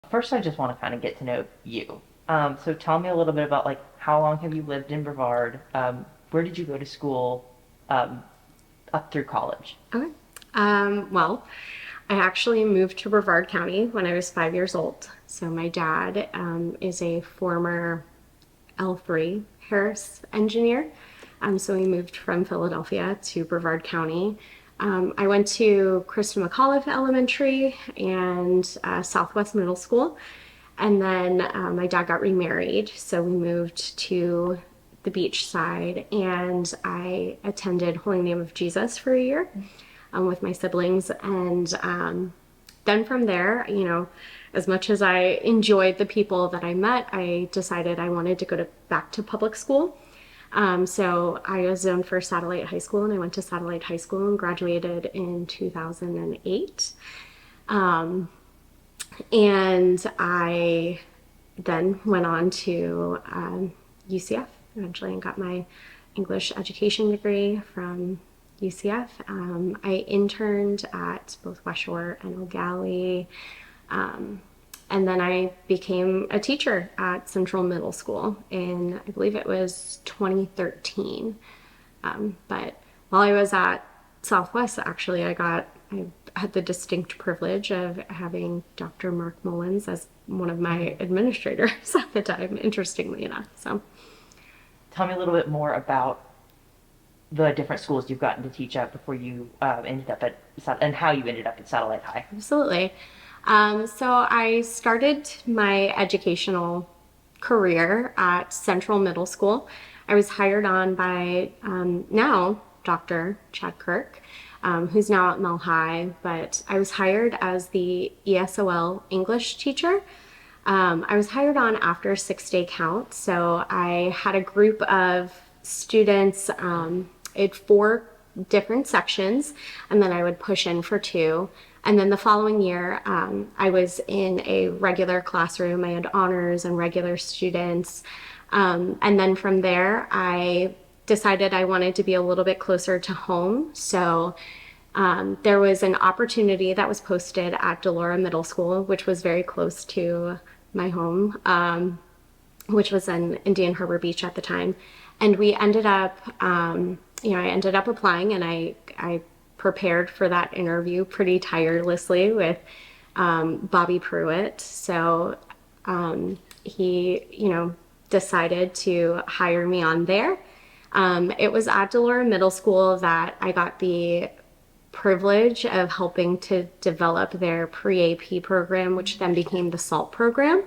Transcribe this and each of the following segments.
first I just want to kind of get to know you. So tell me a little bit about like how long have you lived in Brevard? Where did you go to school um, up through college? Okay. Well, I actually moved to Brevard County when I was 5 years old. So my dad is a former L3 Harris engineer. So we moved from Philadelphia to Brevard County. I went to Kristen McAuliffe Elementary and Southwest Middle School. And then my dad got remarried, so we moved to the beach side, and I attended Holy Name of Jesus for a year with my siblings. And then from there, as much as I enjoyed the people that I met, I decided I wanted to go back to public school. So I was zoned for Satellite High School, and I went to Satellite High School and graduated in 2008. And I then went on to UCF eventually and got my English education degree from UCF. I interned at both West Shore and Eau Gallie. And then I became a teacher at Central Middle School in, I believe it was 2013. But while I was at Southwest, actually, I had the distinct privilege of having Dr. Mark Mullins as one of my administrators at the time, interestingly enough. So, Tell me a little bit more about the different schools you've gotten to teach at before you ended up and how you ended up at Satellite High. absolutely. So I started my educational career at Central Middle School. I was hired on by now Dr. Chad Kirk, who's now at Mel High, but I was hired as the ESOL English teacher. I was hired on after 6 day count, so I had a group of students, it 4 different sections, and then I would push in for 2. And then the following year, I was in a regular classroom. I had honors and regular students. And then from there, I decided I wanted to be a little bit closer to home. So there was an opportunity that was posted at Delora Middle School, which was very close to my home, which was in Indian Harbor Beach at the time. And we ended up, I ended up applying, and I prepared for that interview pretty tirelessly with Bobby Pruitt. So he, decided to hire me on there. It was at Delora Middle School that I got the privilege of helping to develop their pre-AP program, which then became the SALT program.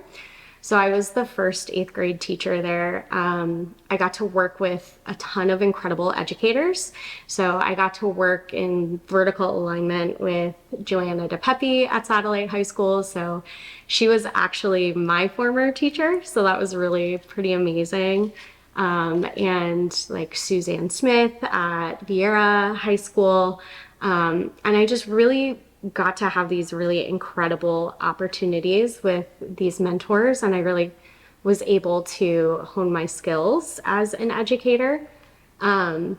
So I was the first 8th grade teacher there. I got to work with a ton of incredible educators. So I got to work in vertical alignment with Joanna DePepe at Satellite High School. So she was actually my former teacher. So that was really pretty amazing. And like Suzanne Smith at Vieira High School. And I just really got to have these really incredible opportunities with these mentors, and I really was able to hone my skills as an educator. It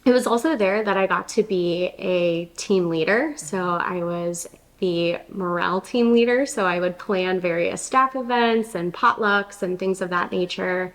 was also there that I got to be a team leader. So I was the morale team leader. So I would plan various staff events and potlucks and things of that nature.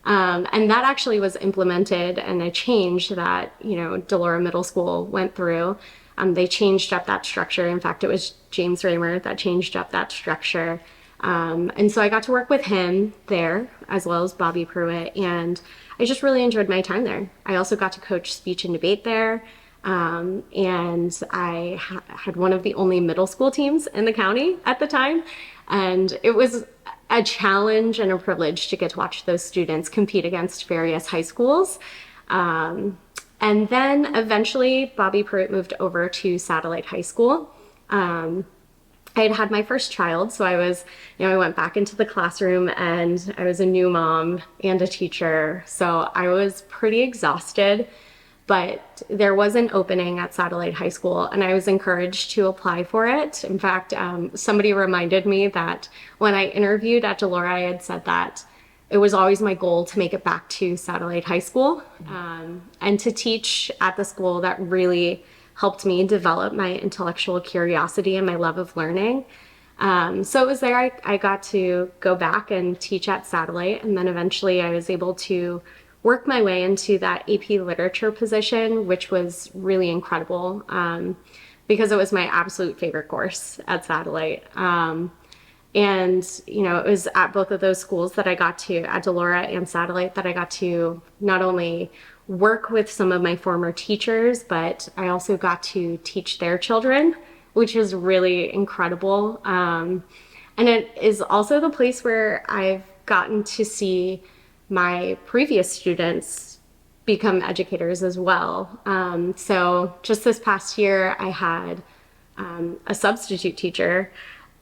And that actually was implemented, and a change that, Delora Middle School went through. They changed up that structure. In fact, it was James Raymer that changed up that structure. And so I got to work with him there, as well as Bobby Pruitt, and I just really enjoyed my time there. I also got to coach speech and debate there. And I had one of the only middle school teams in the county at the time. And it was a challenge and a privilege to get to watch those students compete against various high schools. And then eventually Bobby Pruitt moved over to Satellite High School. I had had my first child, so I went back into the classroom, and I was a new mom and a teacher. So I was pretty exhausted, but there was an opening at Satellite High School, and I was encouraged to apply for it. In fact, somebody reminded me that when I interviewed at Delora, I had said that it was always my goal to make it back to Satellite High School, and to teach at the school that really helped me develop my intellectual curiosity and my love of learning. So it was there I got to go back and teach at Satellite, and then eventually I was able to work my way into that AP Literature position, which was really incredible because it was my absolute favorite course at Satellite. And, it was at both of those schools that I got to, at Delora and Satellite, that I got to not only work with some of my former teachers, but I also got to teach their children, which is really incredible. And it is also the place where I've gotten to see my previous students become educators as well. So just this past year, I had a substitute teacher,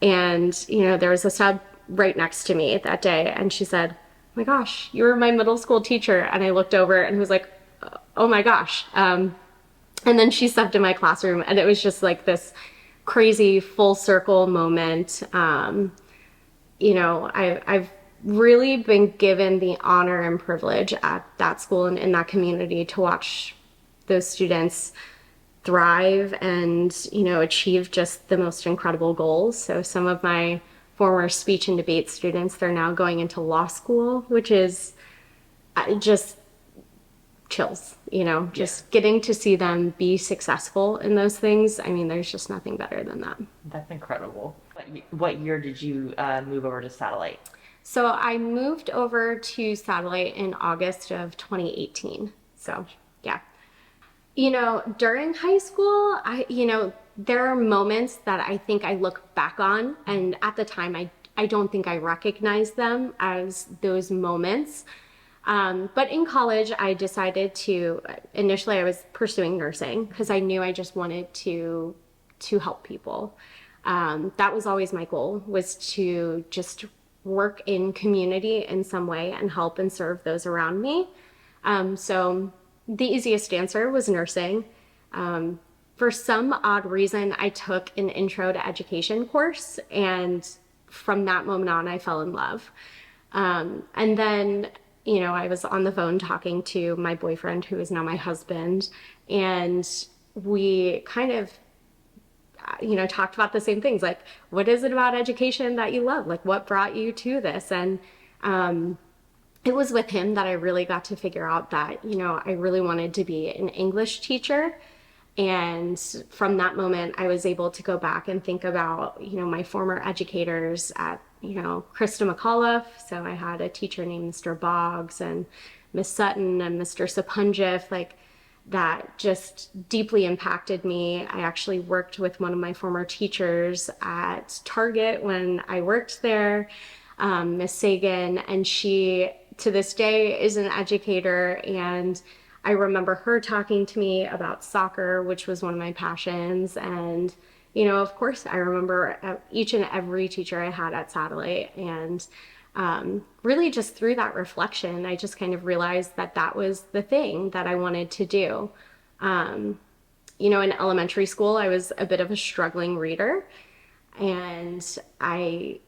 and there was a sub right next to me that day, and she said, "Oh my gosh, you were my middle school teacher." And I looked over and was like, "Oh my gosh." And then she subbed in my classroom, and it was just like this crazy full circle moment. I've really been given the honor and privilege at that school and in that community to watch those students thrive and, achieve just the most incredible goals. So some of my former speech and debate students, they're now going into law school, which is just chills, just getting to see them be successful in those things. I mean, there's just nothing better than that. That's incredible. What year did you move over to Satellite? So I moved over to Satellite in August of 2018. So, yeah. During high school, there are moments that I think I look back on, and at the time, I don't think I recognized them as those moments. But in college, I decided initially I was pursuing nursing because I knew I just wanted to help people. That was always my goal, was to just work in community in some way and help and serve those around me. So the easiest answer was nursing. For some odd reason, I took an intro to education course, and from that moment on, I fell in love. And then, I was on the phone talking to my boyfriend, who is now my husband, and we kind of, talked about the same things, like, what is it about education that you love? Like, what brought you to this? And it was with him that I really got to figure out that, I really wanted to be an English teacher. And from that moment, I was able to go back and think about, my former educators at, Krista McAuliffe. So I had a teacher named Mr. Boggs and Miss Sutton and Mr. Sapunjif, like, that just deeply impacted me. I actually worked with one of my former teachers at Target when I worked there, Miss Sagan, and she, to this day, is an educator. And I remember her talking to me about soccer, which was one of my passions. And, of course, I remember each and every teacher I had at Satellite. And really just through that reflection, I just kind of realized that that was the thing that I wanted to do. In elementary school, I was a bit of a struggling reader. And I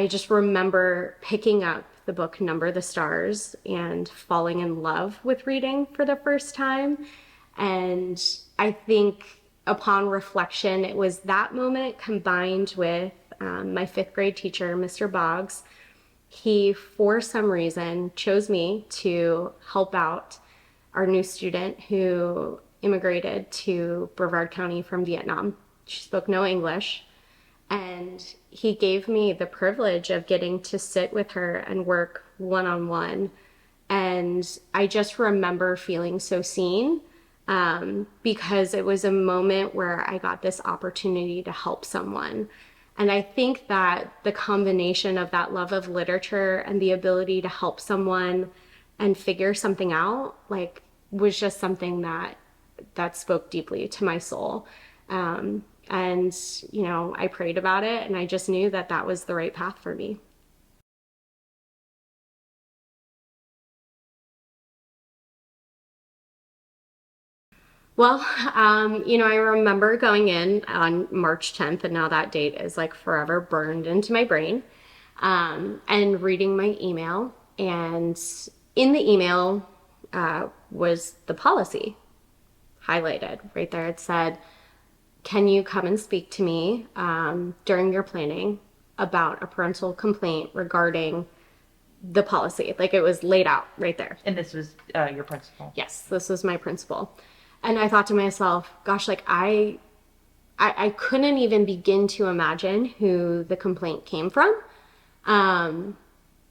just remember picking up the book Number the Stars and falling in love with reading for the first time. And I think upon reflection, it was that moment combined with my fifth grade teacher, Mr. Boggs. He, for some reason, chose me to help out our new student who immigrated to Brevard County from Vietnam. She spoke no English. And he gave me the privilege of getting to sit with her and work one-on-one. And I just remember feeling so seen because it was a moment where I got this opportunity to help someone. And I think that the combination of that love of literature and the ability to help someone and figure something out, like, was just something that spoke deeply to my soul. And, I prayed about it, and I just knew that that was the right path for me. Well, I remember going in on March 10th, and now that date is like forever burned into my brain, and reading my email. And in the email was the policy highlighted right there. It said, can you come and speak to me during your planning about a parental complaint regarding the policy? Like, it was laid out right there. And this was your principal. Yes, this was my principal. And I thought to myself, gosh, like I couldn't even begin to imagine who the complaint came from.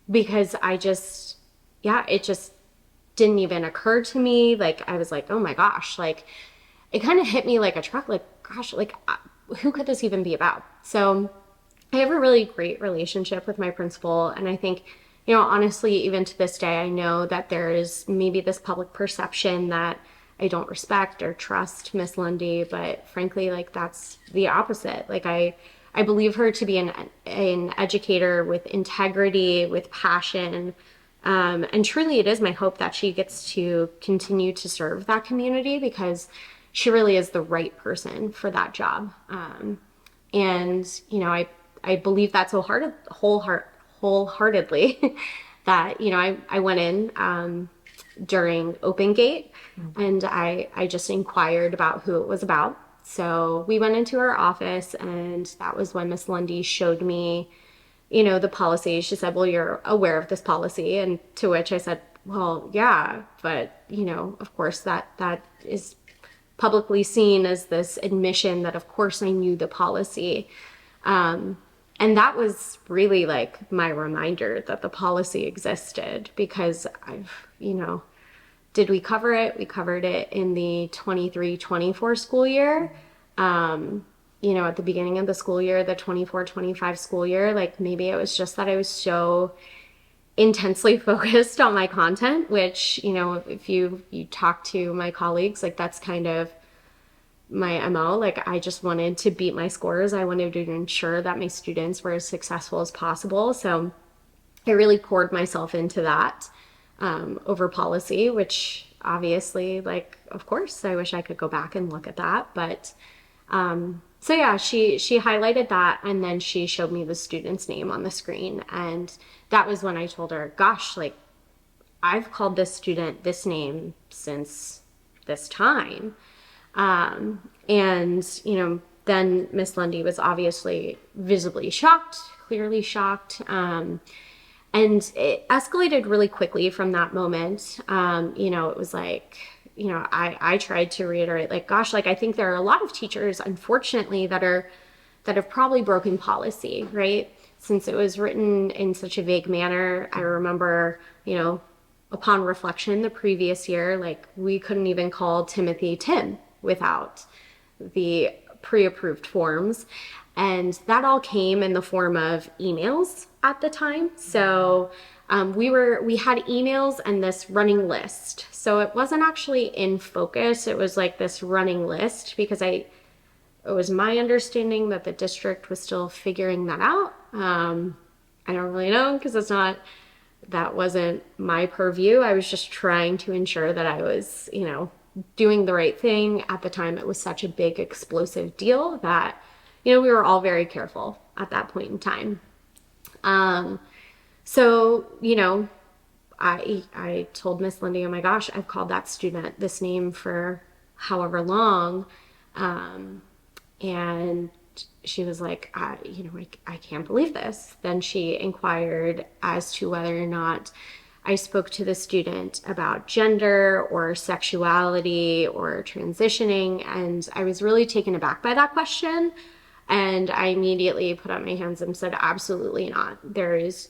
Because I just, yeah, it just didn't even occur to me. Like, I was like, oh my gosh, like it kind of hit me like a truck, like, gosh, like who could this even be about? So I have a really great relationship with my principal. And I think, you know, honestly, even to this day, I know that there is maybe this public perception that I don't respect or trust Miss Lundy, but frankly, like that's the opposite. Like I believe her to be an educator with integrity, with passion. And truly, it is my hope that she gets to continue to serve that community because she really is the right person for that job. And, you know, I believe that so wholeheartedly that, you know, I went in during open gate and I just inquired about who it was about. So we went into her office and that was when Miss Lundy showed me, you know, the policy. She said, well, you're aware of this policy. And to which I said, well, yeah, but, you know, of course that is publicly seen as this admission that of course I knew the policy. And that was really like my reminder that the policy existed because I've, you know, did we cover it? We covered it in the 23-24 school year. You know, at the beginning of the school year, the 24-25 school year, like maybe it was just that I was so intensely focused on my content, which, you know, if you talk to my colleagues, like that's kind of my MO. Like I just wanted to beat my scores. I wanted to ensure that my students were as successful as possible. So I really poured myself into that over policy, which obviously, like, of course, I wish I could go back and look at that. But so yeah, she highlighted that and then she showed me the student's name on the screen. And that was when I told her, gosh, like I've called this student this name since this time. And, you know, then Miss Lundy was obviously visibly shocked, clearly shocked. And it escalated really quickly from that moment. You know, it was like, you know, I tried to reiterate, like, gosh, like, I think there are a lot of teachers, unfortunately, that have probably broken policy, right? Since it was written in such a vague manner. I remember, you know, upon reflection the previous year, like, we couldn't even call Timothy Tim without the pre-approved forms. And that all came in the form of emails at the time. So we had emails and this running list. So it wasn't actually in focus. It was like this running list because it was my understanding that the district was still figuring that out. I don't really know because that wasn't my purview. I was just trying to ensure that I was, you know, doing the right thing. At the time, it was such a big explosive deal that, you know, we were all very careful at that point in time. So, you know, I told Miss Lindy, oh my gosh, I've called that student this name for however long. And she was like, I can't believe this. Then she inquired as to whether or not I spoke to the student about gender or sexuality or transitioning. And I was really taken aback by that question. And I immediately put up my hands and said, absolutely not. There is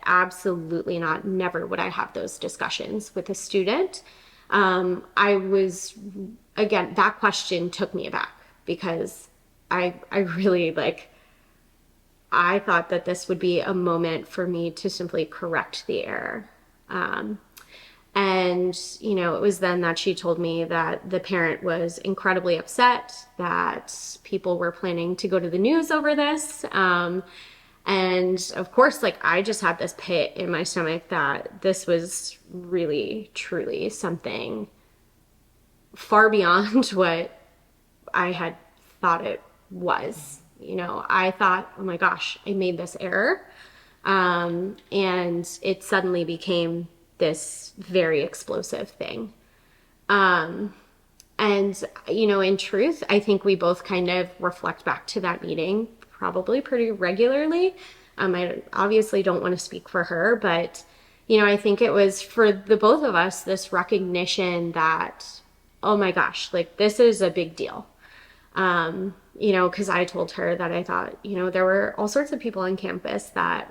absolutely not. Never would I have those discussions with a student. Again, that question took me aback because I really I thought that this would be a moment for me to simply correct the error. And, you know, it was then that she told me that the parent was incredibly upset, that people were planning to go to the news over this. And of course, like, I just had this pit in my stomach that this was really, truly something far beyond what I had thought it was. You know, I thought, oh my gosh, I made this error. And it suddenly became this very explosive thing. And, you know, in truth, I think we both kind of reflect back to that meeting probably pretty regularly. I obviously don't want to speak for her, but, you know, I think it was for the both of us this recognition that, oh my gosh, like this is a big deal. You know, because I told her that I thought, you know, there were all sorts of people on campus that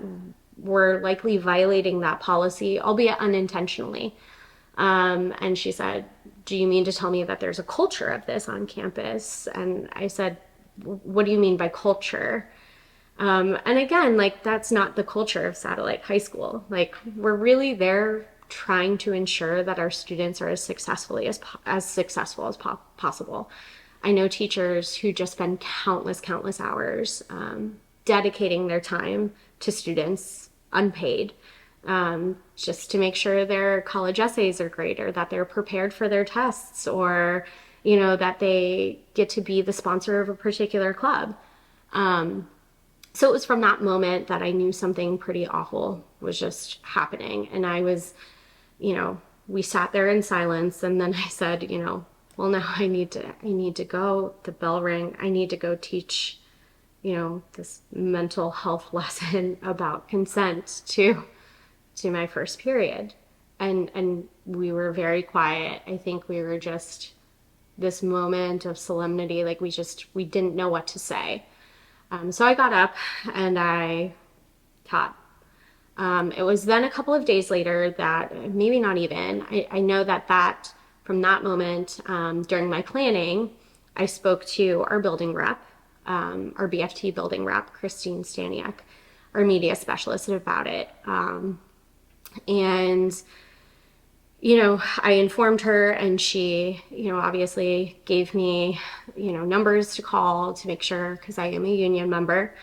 were likely violating that policy, albeit unintentionally. And she said, do you mean to tell me that there's a culture of this on campus? And I said, what do you mean by culture? And again, like that's not the culture of Satellite High School. Like we're really there trying to ensure that our students are as successful as possible. I know teachers who just spend countless hours dedicating their time to students unpaid, just to make sure their college essays are great or that they're prepared for their tests or, you know, that they get to be the sponsor of a particular club. So it was from that moment that I knew something pretty awful was just happening. And I was, you know, we sat there in silence and then I said, you know, well now I need to go. The bell rang. I need to go teach, you know, this mental health lesson about consent to my first period. And we were very quiet. I think we were just this moment of solemnity, like we didn't know what to say. So I got up and I taught. It was then a couple of days later that maybe not even, I know that from that moment, during my planning, I spoke to our building rep, our BFT building rep, Christine Staniak, our media specialist about it. And, you know, I informed her and she, you know, obviously gave me, you know, numbers to call to make sure, because I am a union member.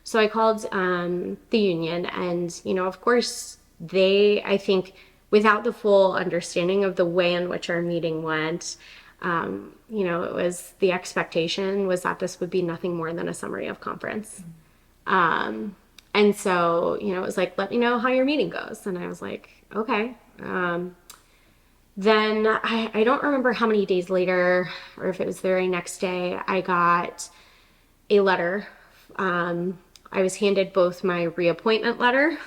So I called the union and, you know, of course, I think, without the full understanding of the way in which our meeting went, you know, the expectation was that this would be nothing more than a summary of conference. And so, you know, it was like, let me know how your meeting goes. And I was like, okay. Then I don't remember how many days later, or if it was the very next day, I got a letter. I was handed both my reappointment letter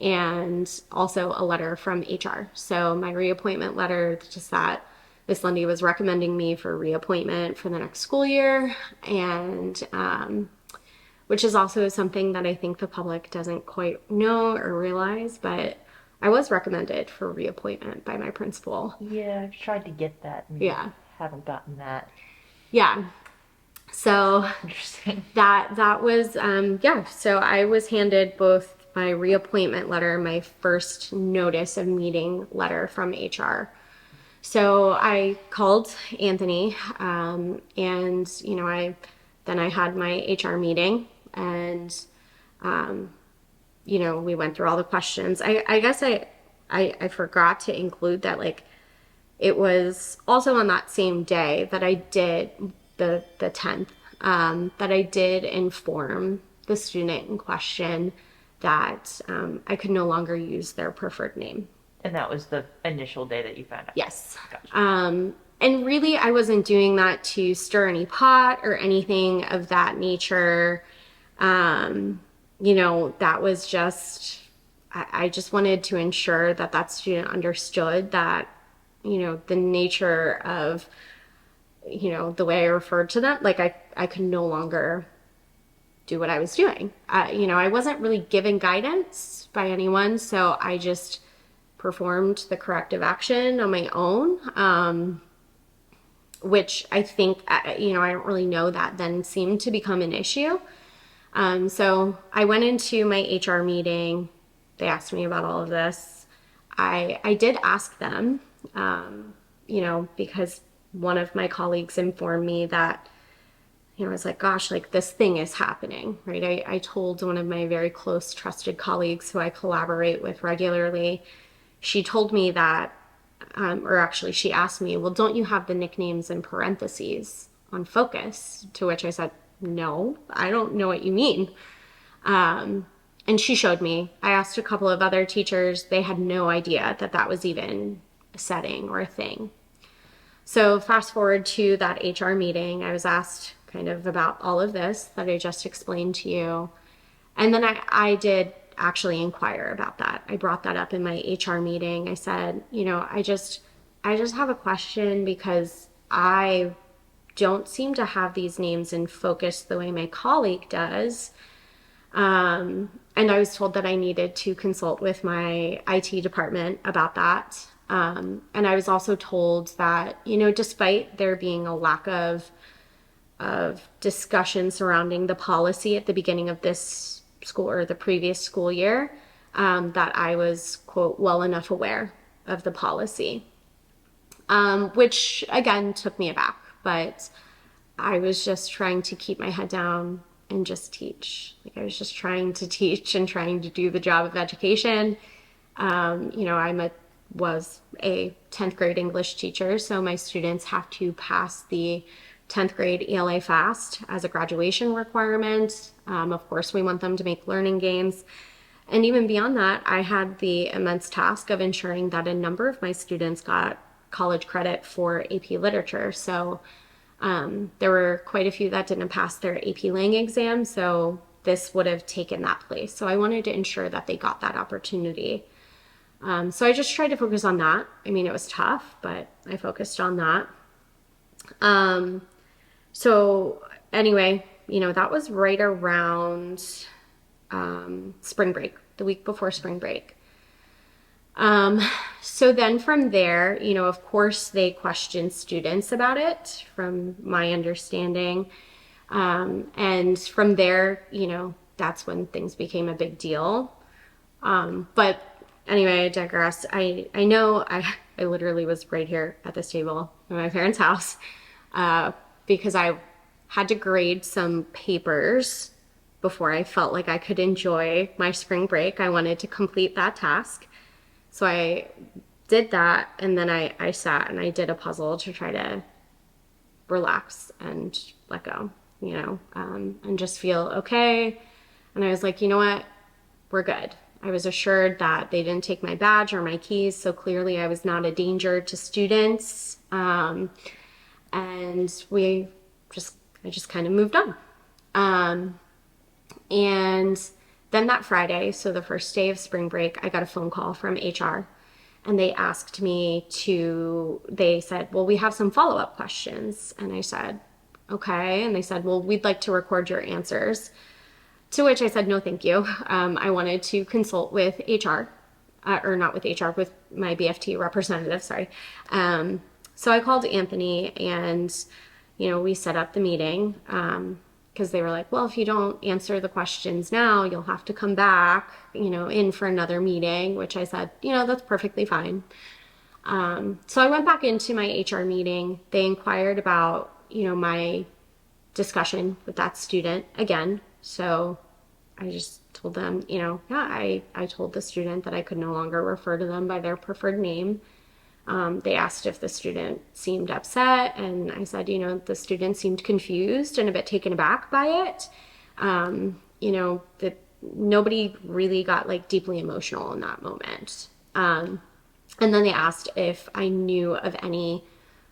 and also a letter from HR. So my reappointment letter, just that Miss Lundy was recommending me for reappointment for the next school year, and which is also something that I think the public doesn't quite know or realize, but I was recommended for reappointment by my principal. Yeah, I've tried to get that and Yeah. haven't gotten that. Yeah. So Interesting. that was yeah. So I was handed both my reappointment letter, my first notice of meeting letter from HR. So I called Anthony, and you know I had my HR meeting, and you know we went through all the questions. I guess I forgot to include that, like, it was also on that same day that I did the 10th, that I did inform the student in question that I could no longer use their preferred name. And that was the initial day that you found out. Yes. Gotcha. And really, I wasn't doing that to stir any pot or anything of that nature. You know, that was just, I just wanted to ensure that that student understood that, you know, the nature of, you know, the way I referred to them, like I could no longer do what I was doing. You know, I wasn't really given guidance by anyone, so I just performed the corrective action on my own, which I think, you know, I don't really know that then seemed to become an issue. So I went into my HR meeting. They asked me about all of this. I did ask them, you know, because one of my colleagues informed me that, you know, I was like, gosh, like this thing is happening, right? I told one of my very close, trusted colleagues who I collaborate with regularly. She told me that, or actually she asked me, well, don't you have the nicknames in parentheses on Focus? To which I said, no, I don't know what you mean. And she showed me. I asked a couple of other teachers. They had no idea that that was even a setting or a thing. So fast forward to that HR meeting, I was asked kind of about all of this that I just explained to you. And then I did actually inquire about that. I brought that up in my HR meeting. I said, I just have a question because I don't seem to have these names in focus the way my colleague does. And I was told that I needed to consult with my IT department about that. And I was also told that, despite there being a lack of discussion surrounding the policy at the beginning of this school or the previous school year, that I was, quote, well enough aware of the policy, which again took me aback. But I was just trying to keep my head down and just teach. Like I was just trying to teach and trying to do the job of education. I was a 10th grade English teacher, so my students have to pass the 10th grade ELA FAST as a graduation requirement. Of course, we want them to make learning gains. And even beyond that, I had the immense task of ensuring that a number of my students got college credit for AP Literature. So there were quite a few that didn't pass their AP Lang exam, so this would have taken that place. So I wanted to ensure that they got that opportunity. So I just tried to focus on that. I mean, it was tough, but I focused on that. So anyway, that was right around spring break, the week before spring break. So then from there, of course they questioned students about it from my understanding. And from there, that's when things became a big deal. But anyway, I digress. I know I literally was right here at this table in my parents' house, because I had to grade some papers before I felt like I could enjoy my spring break. I wanted to complete that task. So I did that, and then I sat and I did a puzzle to try to relax and let go, and just feel okay. And I was like, you know what? We're good. I was assured that they didn't take my badge or my keys, so clearly I was not a danger to students. And I just kind of moved on. And then that Friday, so the first day of spring break, I got a phone call from HR, and they asked me they said, well, we have some follow-up questions. And I said, okay. And they said, well, we'd like to record your answers. To which I said, no, thank you. I wanted to consult with HR, or not with HR, with my BFT representative, sorry. So I called Anthony, and, we set up the meeting, because they were like, well, if you don't answer the questions now, you'll have to come back, in for another meeting, which I said, that's perfectly fine. So I went back into my HR meeting. They inquired about, my discussion with that student again. So I just told them, I told the student that I could no longer refer to them by their preferred name. They asked if the student seemed upset, and I said, the student seemed confused and a bit taken aback by it. That nobody really got deeply emotional in that moment. And then they asked if I knew of any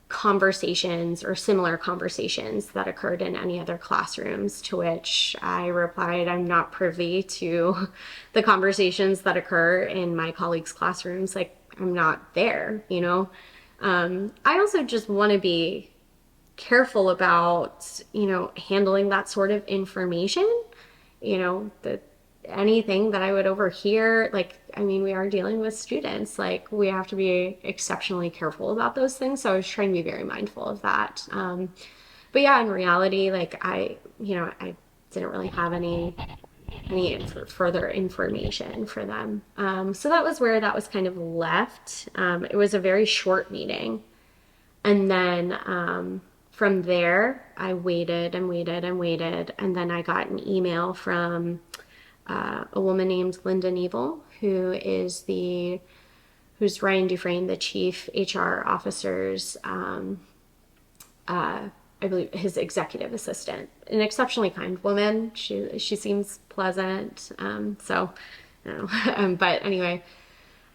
conversations or similar conversations that occurred in any other classrooms, to which I replied, I'm not privy to the conversations that occur in my colleagues' classrooms. I'm not there, I also just want to be careful about, handling that sort of information, that anything that I would overhear, we are dealing with students, we have to be exceptionally careful about those things. So I was trying to be very mindful of that. But yeah, in reality, I didn't really have any further information for them. So that was where that was kind of left. It was a very short meeting. And then from there, I waited and waited and waited. And then I got an email from a woman named Linda Neville, who's Ryan Dufresne, the chief HR officer's, I believe, his executive assistant. An exceptionally kind woman. She seems pleasant. So, I don't know. But anyway,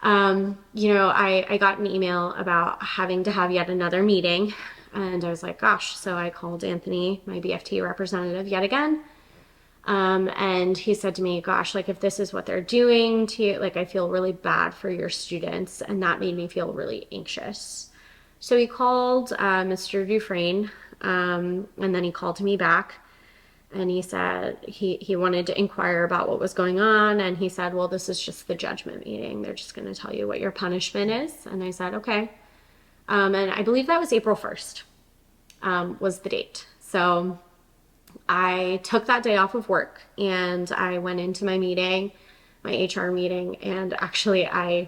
I got an email about having to have yet another meeting, and I was like, gosh. So I called Anthony, my BFT representative, yet again. And he said to me, gosh, like if this is what they're doing to you, like I feel really bad for your students. And that made me feel really anxious. So he called Mr. Dufresne, and then he called me back and he said he wanted to inquire about what was going on. And he said, well, this is just the judgment meeting. They're just going to tell you what your punishment is. And I said, okay. And I believe that was April 1st, was the date. So I took that day off of work and I went into my meeting, my HR meeting, and actually as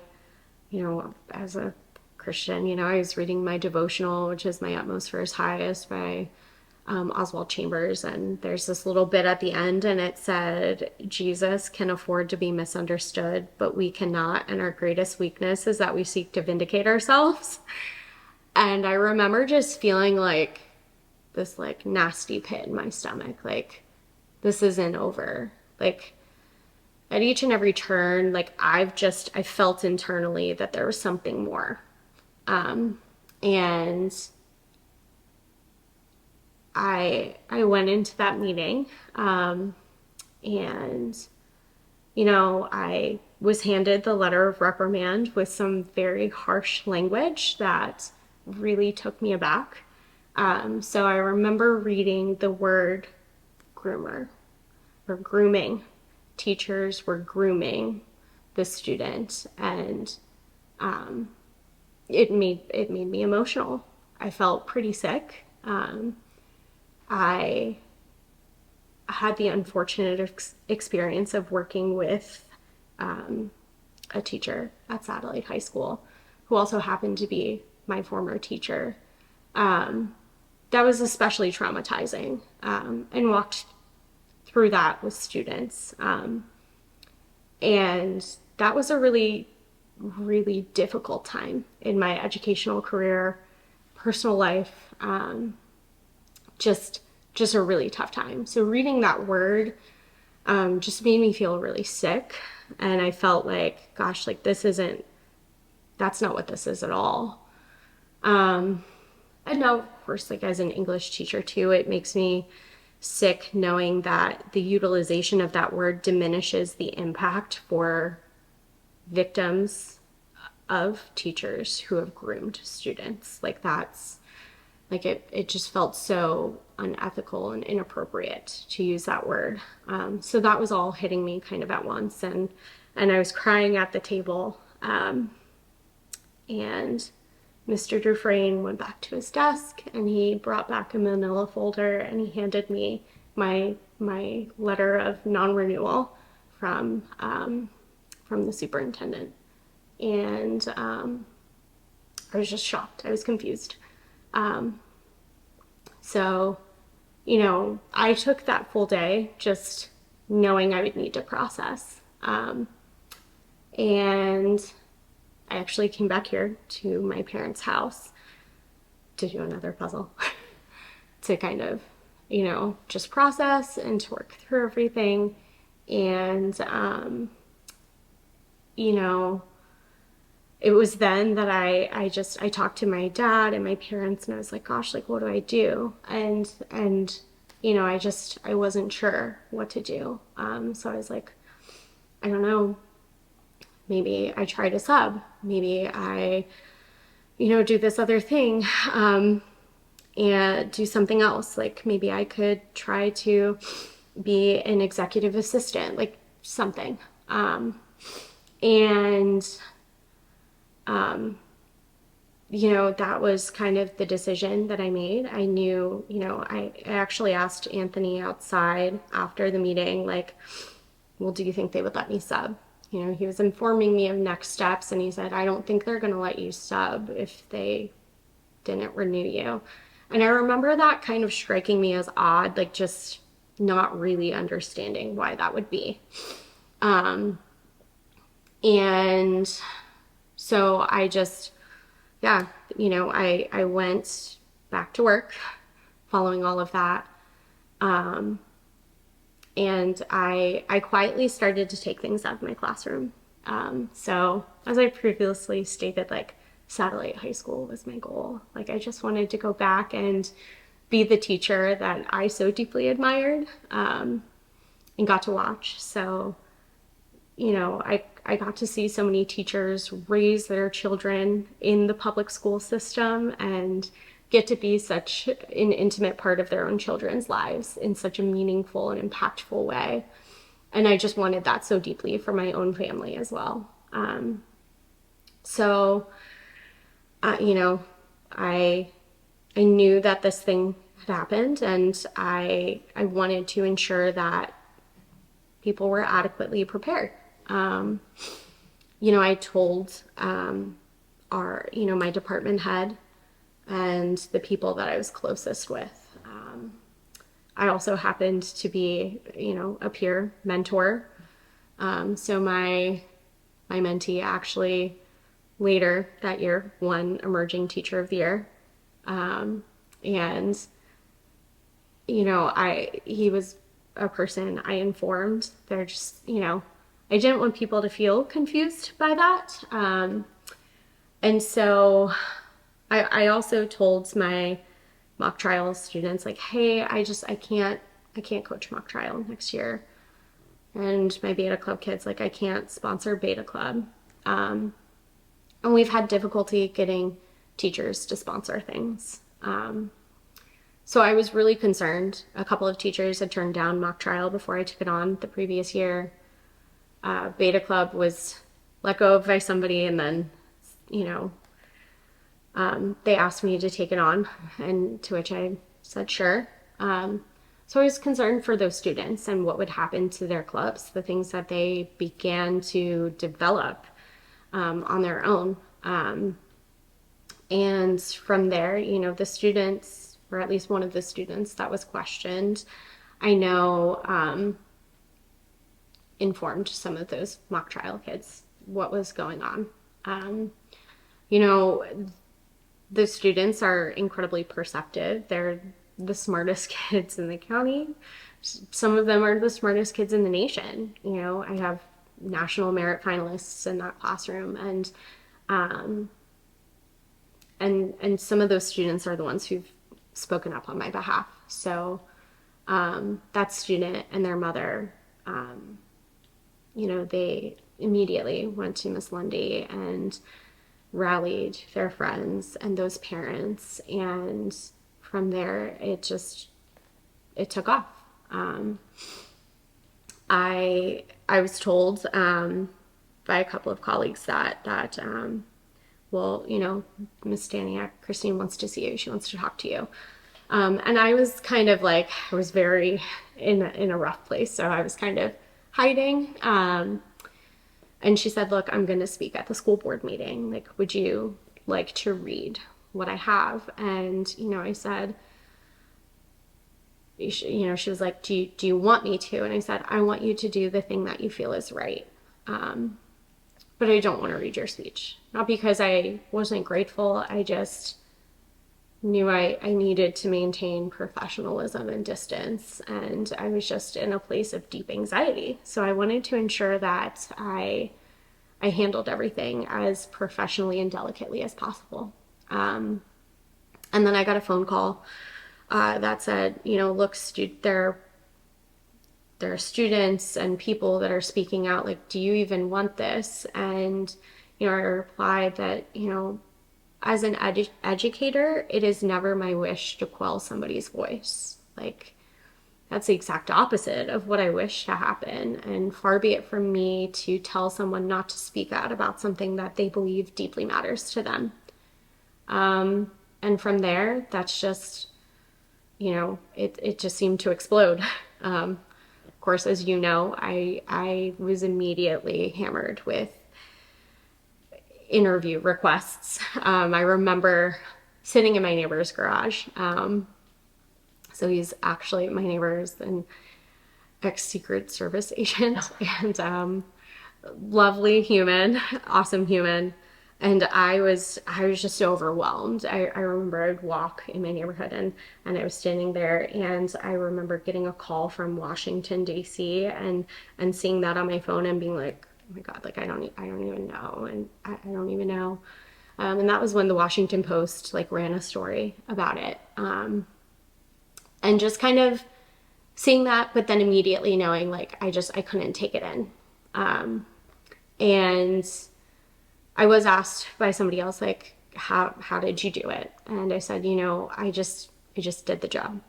a Christian, I was reading my devotional, which is My Utmost for His Highest by Oswald Chambers, and there's this little bit at the end, and it said, Jesus can afford to be misunderstood, but we cannot, and our greatest weakness is that we seek to vindicate ourselves. And I remember just feeling like this like nasty pit in my stomach, like this isn't over. Like at each and every turn, like I felt internally that there was something more. And I went into that meeting, and I was handed the letter of reprimand with some very harsh language that really took me aback. So I remember reading the word groomer or grooming. Teachers were grooming the student, and it made me emotional. I felt pretty sick. I had the unfortunate experience of working with a teacher at Satellite High School who also happened to be my former teacher. That was especially traumatizing, and walked through that with students. And that was a really, really difficult time in my educational career, personal life, just a really tough time. So reading that word just made me feel really sick. And I felt like, gosh, like that's not what this is at all. And now, of course, like as an English teacher too, it makes me sick knowing that the utilization of that word diminishes the impact for victims of teachers who have groomed students. Like that's like it just felt so unethical and inappropriate to use that word. So that was all hitting me kind of at once, and I was crying at the table. And Mr. Dufresne went back to his desk and he brought back a manila folder and he handed me my letter of non-renewal from the superintendent. And I was just shocked. I was confused. So, I took that full day just knowing I would need to process. And I actually came back here to my parents' house to do another puzzle to kind of, just process and to work through everything. And, it was then that I talked to my dad and my parents and I was like, gosh, like, what do I do? And I wasn't sure what to do. So I was like, I don't know, maybe I try to sub, maybe I, do this other thing, and do something else. Like maybe I could try to be an executive assistant, like something. And that was kind of the decision that I made. I knew, I actually asked Anthony outside after the meeting, like, well, do you think they would let me sub? He was informing me of next steps and he said, I don't think they're going to let you sub if they didn't renew you. And I remember that kind of striking me as odd, like just not really understanding why that would be. And so I just, I went back to work following all of that. And I quietly started to take things out of my classroom. So as I previously stated, like satellite high school was my goal. Like I just wanted to go back and be the teacher that I so deeply admired, and got to watch. So, I got to see so many teachers raise their children in the public school system and get to be such an intimate part of their own children's lives in such a meaningful and impactful way. And I just wanted that so deeply for my own family as well. So, you know, I I knew that this thing had happened, and I wanted to ensure that people were adequately prepared. Um, I told my department head and the people that I was closest with. I also happened to be, a peer mentor. So my mentee actually later that year won Emerging Teacher of the Year. And he was a person I informed. They're just, I didn't want people to feel confused by that. And so I also told my mock trial students, like, hey, I can't coach mock trial next year. And my beta club kids, like, I can't sponsor beta club. And we've had difficulty getting teachers to sponsor things. So I was really concerned. A couple of teachers had turned down mock trial before I took it on the previous year. Beta club was let go of by somebody, and then, they asked me to take it on, and to which I said sure. So I was concerned for those students and what would happen to their clubs, the things that they began to develop on their own. And from there, the students, or at least one of the students that was questioned, I know informed some of those mock trial kids what was going on. You know, the students are incredibly perceptive. They're the smartest kids in the county. Some of them are the smartest kids in the nation. I have national merit finalists in that classroom, and some of those students are the ones who've spoken up on my behalf. So that student and their mother, they immediately went to Miss Lundy and rallied their friends and those parents, and from there it took off. I was told by a couple of colleagues that well, Miss Staniak, Christine wants to see you. She wants to talk to you. And I was kind of like, I was very in a rough place, so I was kind of hiding. And she said, look, I'm going to speak at the school board meeting. Like, would you like to read what I have? And, I said, she was like, do you want me to? And I said, I want you to do the thing that you feel is right. But I don't want to read your speech. Not because I wasn't grateful. I just knew I needed to maintain professionalism and distance. And I was just in a place of deep anxiety. So I wanted to ensure that I handled everything as professionally and delicately as possible. And then I got a phone call that said, look, there are students and people that are speaking out, like, do you even want this? And, I replied that, as an educator, it is never my wish to quell somebody's voice. Like, that's the exact opposite of what I wish to happen. And far be it from me to tell someone not to speak out about something that they believe deeply matters to them. And from there, that's just, it just seemed to explode. Of course, as you know, I was immediately hammered with interview requests. I remember sitting in my neighbor's garage. So he's actually, my neighbor is an ex-Secret Service agent, and lovely human, awesome human. And I was just overwhelmed. I remember I'd walk in my neighborhood, and I was standing there, and I remember getting a call from Washington, D.C. and seeing that on my phone and being like, oh my God, like I don't even know. And I don't even know. And that was when the Washington Post like ran a story about it. And just kind of seeing that, but then immediately knowing like I couldn't take it in. And I was asked by somebody else like how did you do it? And I said, I just did the job.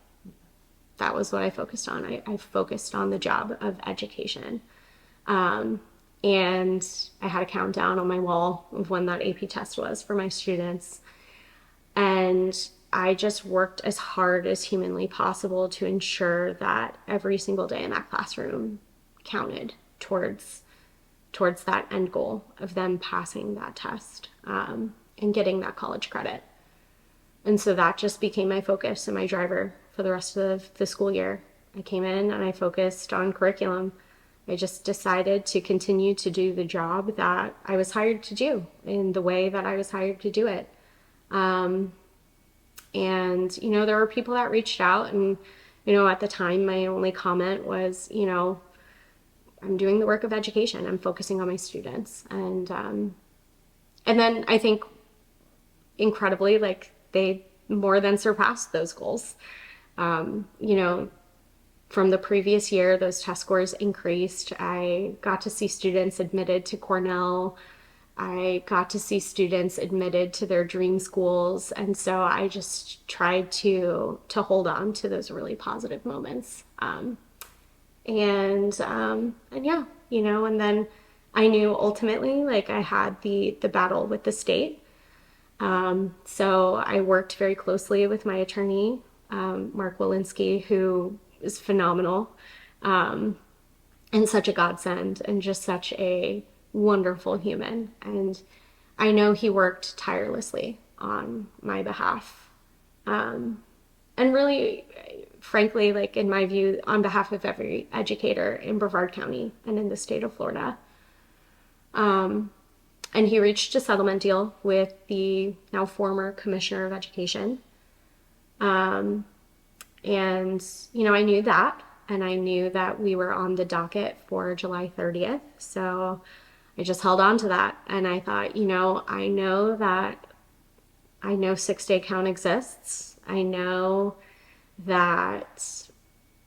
That was what I focused on. I focused on the job of education. And I had a countdown on my wall of when that AP test was for my students. And I just worked as hard as humanly possible to ensure that every single day in that classroom counted towards that end goal of them passing that test, and getting that college credit. And so that just became my focus and my driver for the rest of the school year. I came in and I focused on curriculum. I just decided to continue to do the job that I was hired to do in the way that I was hired to do it. And, there were people that reached out, and, at the time, my only comment was, I'm doing the work of education. I'm focusing on my students. And then I think incredibly, like, they more than surpassed those goals. From the previous year, those test scores increased. I got to see students admitted to Cornell. I got to see students admitted to their dream schools. And so I just tried to hold on to those really positive moments. And yeah, and then I knew ultimately like I had the battle with the state. So I worked very closely with my attorney, Mark Walensky, who is phenomenal, and such a godsend and just such a wonderful human. And I know he worked tirelessly on my behalf. And really, frankly, like in my view, on behalf of every educator in Brevard County and in the state of Florida. And he reached a settlement deal with the now former Commissioner of Education. And, I knew that, and I knew that we were on the docket for July 30th. So I just held on to that. And I thought, I know 6-day count exists. I know that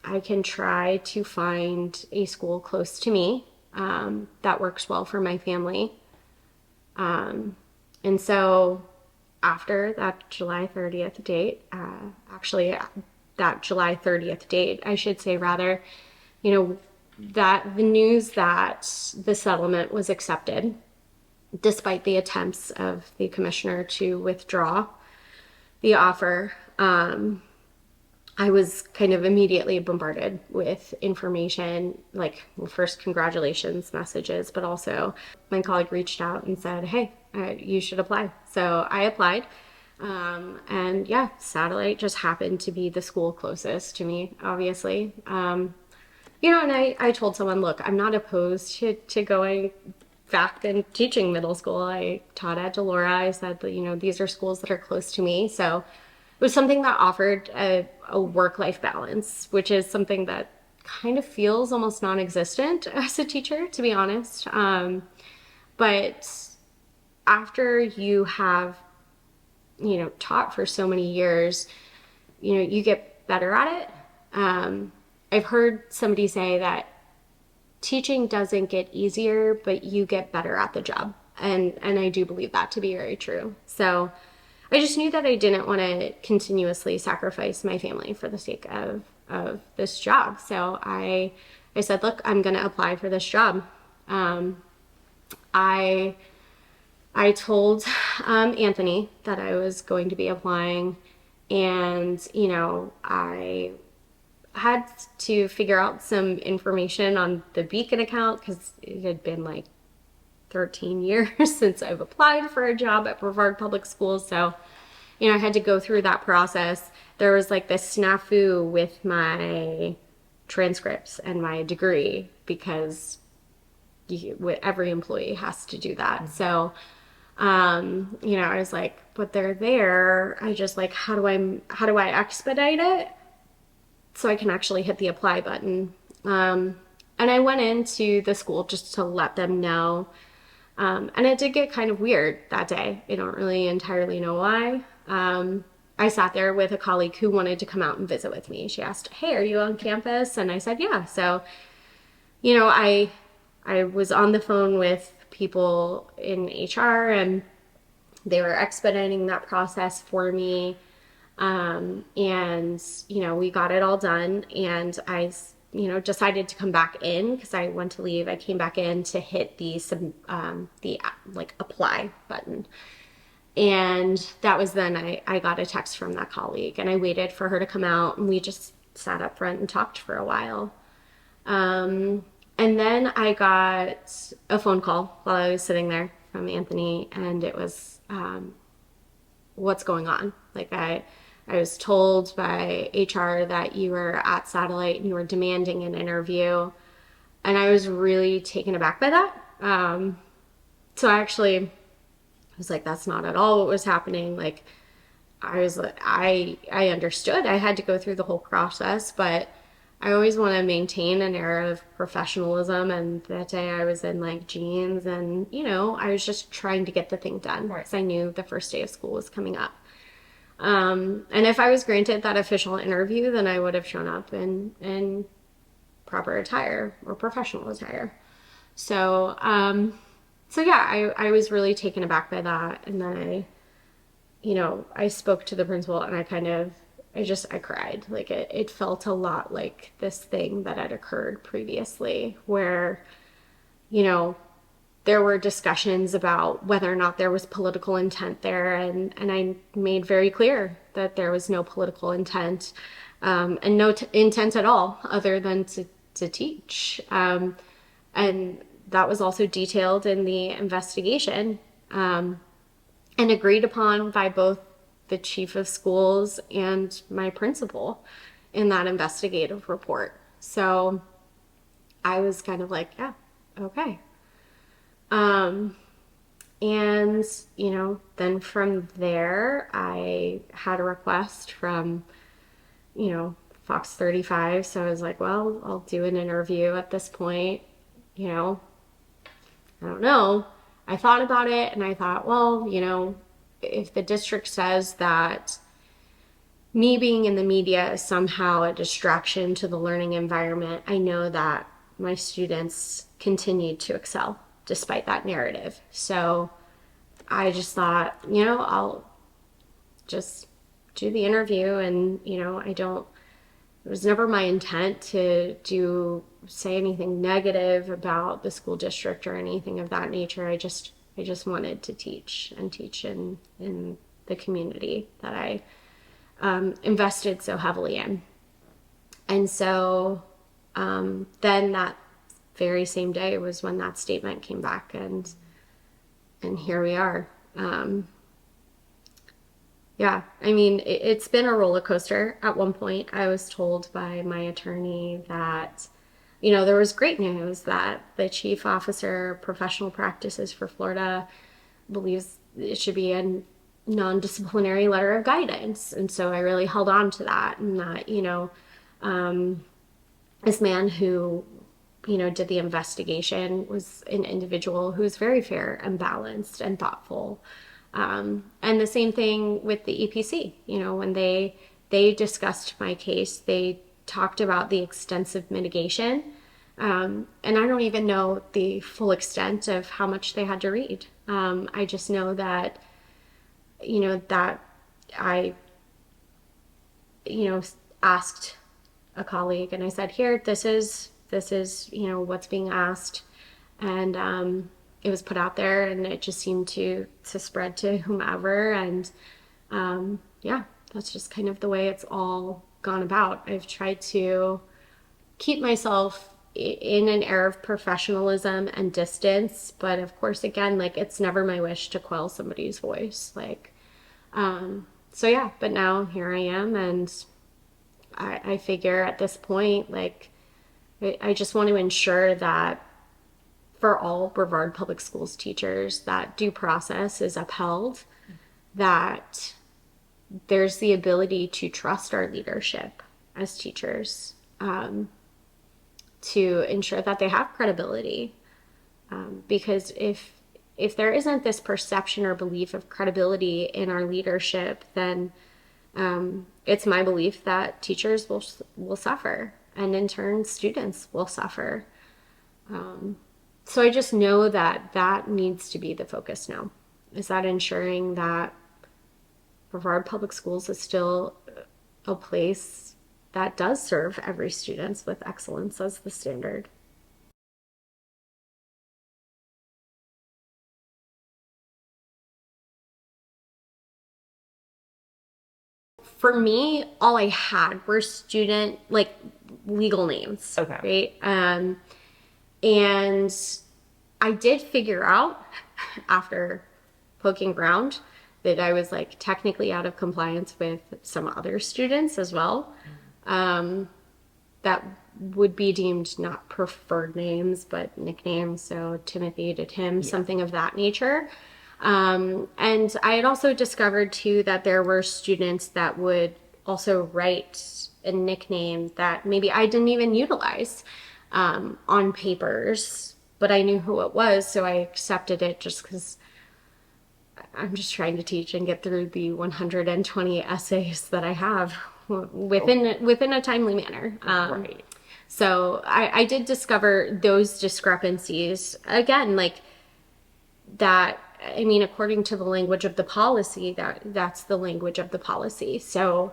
I can try to find a school close to me that works well for my family. And so after that July 30th date, that July 30th date, I should say rather, that the news that the settlement was accepted, despite the attempts of the commissioner to withdraw the offer, I was kind of immediately bombarded with information, like, well, first congratulations messages, but also my colleague reached out and said, hey, you should apply. So I applied. And yeah, Satellite just happened to be the school closest to me, obviously. And I told someone, look, I'm not opposed to going back and teaching middle school. I taught at Delora. I said that, these are schools that are close to me. So it was something that offered a work-life balance, which is something that kind of feels almost non-existent as a teacher, to be honest. But after you have, taught for so many years, you get better at it. I've heard somebody say that teaching doesn't get easier, but you get better at the job. And I do believe that to be very true. So I just knew that I didn't want to continuously sacrifice my family for the sake of this job. So I said, look, I'm going to apply for this job. I told Anthony that I was going to be applying, and, I had to figure out some information on the Beacon account because it had been like 13 years since I've applied for a job at Brevard Public Schools. So, I had to go through that process. There was like this snafu with my transcripts and my degree because every employee has to do that. So, I was like, but they're there. I just like, how do I expedite it so I can actually hit the apply button? And I went into the school just to let them know. And it did get kind of weird that day. I don't really entirely know why. I sat there with a colleague who wanted to come out and visit with me. She asked, "Hey, are you on campus?" And I said, "Yeah." So, I was on the phone with people in HR, and they were expediting that process for me. And we got it all done, and I decided to come back in because I went to leave. I came back in to hit the like apply button, and that was then I got a text from that colleague, and I waited for her to come out, and we just sat up front and talked for a while. And then I got a phone call while I was sitting there from Anthony, and it was, what's going on? Like I was told by HR that you were at Satellite and you were demanding an interview, and I was really taken aback by that. So I was like, that's not at all what was happening. Like, I was like, I understood I had to go through the whole process, but I always want to maintain an air of professionalism. And that day I was in like jeans, and I was just trying to get the thing done Right. because I knew the first day of school was coming up. And if I was granted that official interview, then I would have shown up in proper attire or professional attire. So, yeah, I was really taken aback by that. And then I spoke to the principal, and I cried. Like it felt a lot like this thing that had occurred previously where, you know, there were discussions about whether or not there was political intent there. And I made very clear that there was no political intent, and no intent at all other than to teach. And that was also detailed in the investigation. And agreed upon by both the chief of schools and my principal in that investigative report. So I was kind of like, yeah, okay. And, then from there, I had a request from, Fox 35. So I was like, well, I'll do an interview at this point. I don't know. I thought about it, and I thought, well, if the district says that me being in the media is somehow a distraction to the learning environment, I know that my students continued to excel despite that narrative. So I just thought, I'll just do the interview. And, it was never my intent to say anything negative about the school district or anything of that nature. I just wanted to teach and teach in the community that I invested so heavily in. And so then that very same day was when that statement came back, and here we are. Yeah, I mean, it's been a roller coaster. At one point, I was told by my attorney that, there was great news that the chief officer of professional practices for Florida believes it should be a non-disciplinary letter of guidance. And so I really held on to that, and that, this man who, did the investigation was an individual who was very fair and balanced and thoughtful. And the same thing with the EPC. When they discussed my case, they talked about the extensive mitigation. And I don't even know the full extent of how much they had to read. I just know that, that I, asked a colleague, and I said, here, this is, what's being asked. And, it was put out there, and it just seemed to spread to whomever. And yeah, that's just kind of the way it's all gone about. I've tried to keep myself in an air of professionalism and distance, but of course, again, like, it's never my wish to quell somebody's voice. Like, so yeah, but now here I am, and I figure at this point, like, I just want to ensure that for all Brevard Public Schools teachers, that due process is upheld, that there's the ability to trust our leadership as teachers, to ensure that they have credibility. Because if there isn't this perception or belief of credibility in our leadership, then it's my belief that teachers will suffer, and in turn, students will suffer. So I just know that that needs to be the focus now. Is that ensuring that Brevard Public Schools is still a place that does serve every student with excellence as the standard. For me, all I had were student like legal names, Okay. right? And I did figure out after poking around that I was like technically out of compliance with some other students as well. That would be deemed not preferred names, but nicknames. So Timothy to Tim, Yeah. something of that nature. And I had also discovered too that there were students that would also write a nickname that maybe I didn't even utilize on papers, but I knew who it was, so I accepted it just because I'm just trying to teach and get through the 120 essays that I have within a timely manner. Right. So I did discover those discrepancies again, like that. I mean, according to the language of the policy, that's the language of the policy. So,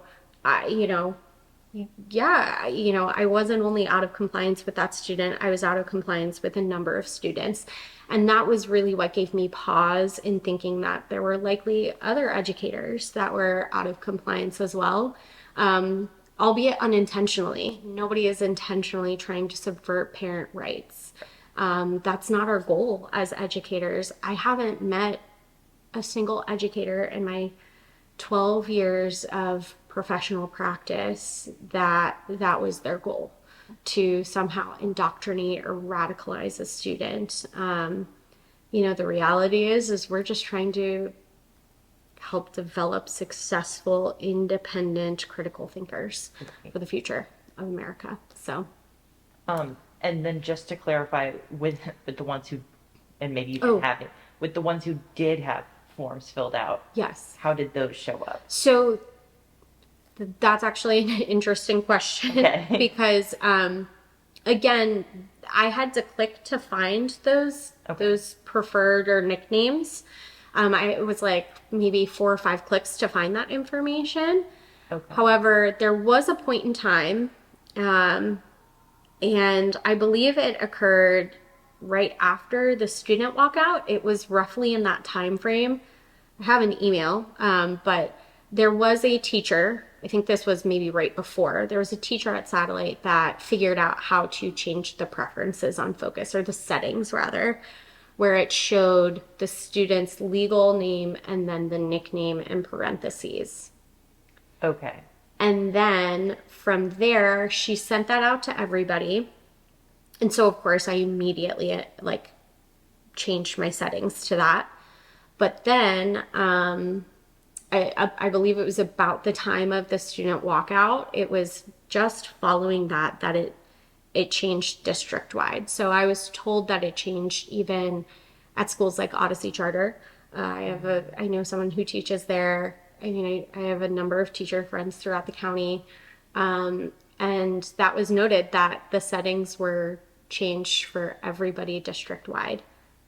yeah, I wasn't only out of compliance with that student, I was out of compliance with a number of students. And that was really what gave me pause in thinking that there were likely other educators that were out of compliance as well, albeit unintentionally. Nobody is intentionally trying to subvert parent rights. That's not our goal as educators. I haven't met a single educator in my 12 years of professional practice that was their goal, to somehow indoctrinate or radicalize a student. The reality is we're just trying to help develop successful, independent, critical thinkers for the future of America. So. And then just to clarify, with the ones who, and maybe you didn't Oh, have it, with the ones who did have forms filled out, yes. how did those show up? So that's actually an interesting question Okay. because, again, I had to click to find those preferred or nicknames. It was like maybe 4 or 5 clicks to find that information. Okay. However, there was a point in time, and I believe it occurred right after the student walkout. It was roughly in that time frame. I have an email, but there was a teacher. I think this was maybe right before. There was a teacher at Satellite that figured out how to change the preferences on Focus, or the settings rather, where it showed the student's legal name and then the nickname in parentheses. Okay. And then from there, she sent that out to everybody. And so, of course, I immediately changed my settings to that. But then I believe it was about the time of the student walkout. It was just following that it changed district wide. So I was told that it changed even at schools like Odyssey Charter. I know someone who teaches there. I mean, I have a number of teacher friends throughout the county. And that was noted that the settings were changed for everybody district wide,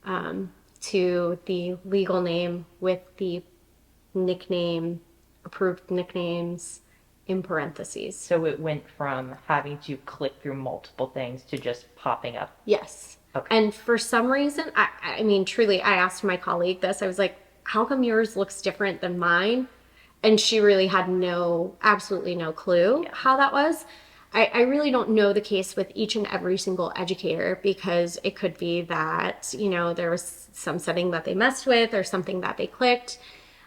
to the legal name with the nickname, approved nicknames in parentheses. So it went from having to click through multiple things to just popping up. Yes. Okay. And for some reason, I mean, truly, I asked my colleague this. I was like, how come yours looks different than mine? And she really had absolutely no clue how that was. I really don't know the case with each and every single educator, because it could be that, there was some setting that they messed with or something that they clicked.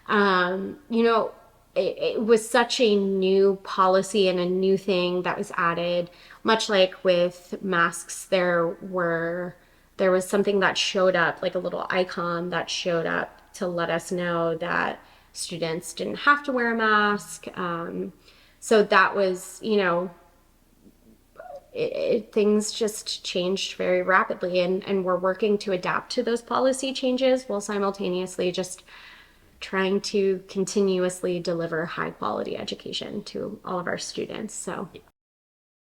It was such a new policy and a new thing that was added, much like with masks. There was something that showed up, like a little icon that showed up to let us know that students didn't have to wear a mask. So that was, things just changed very rapidly, and we're working to adapt to those policy changes while simultaneously just trying to continuously deliver high quality education to all of our students. So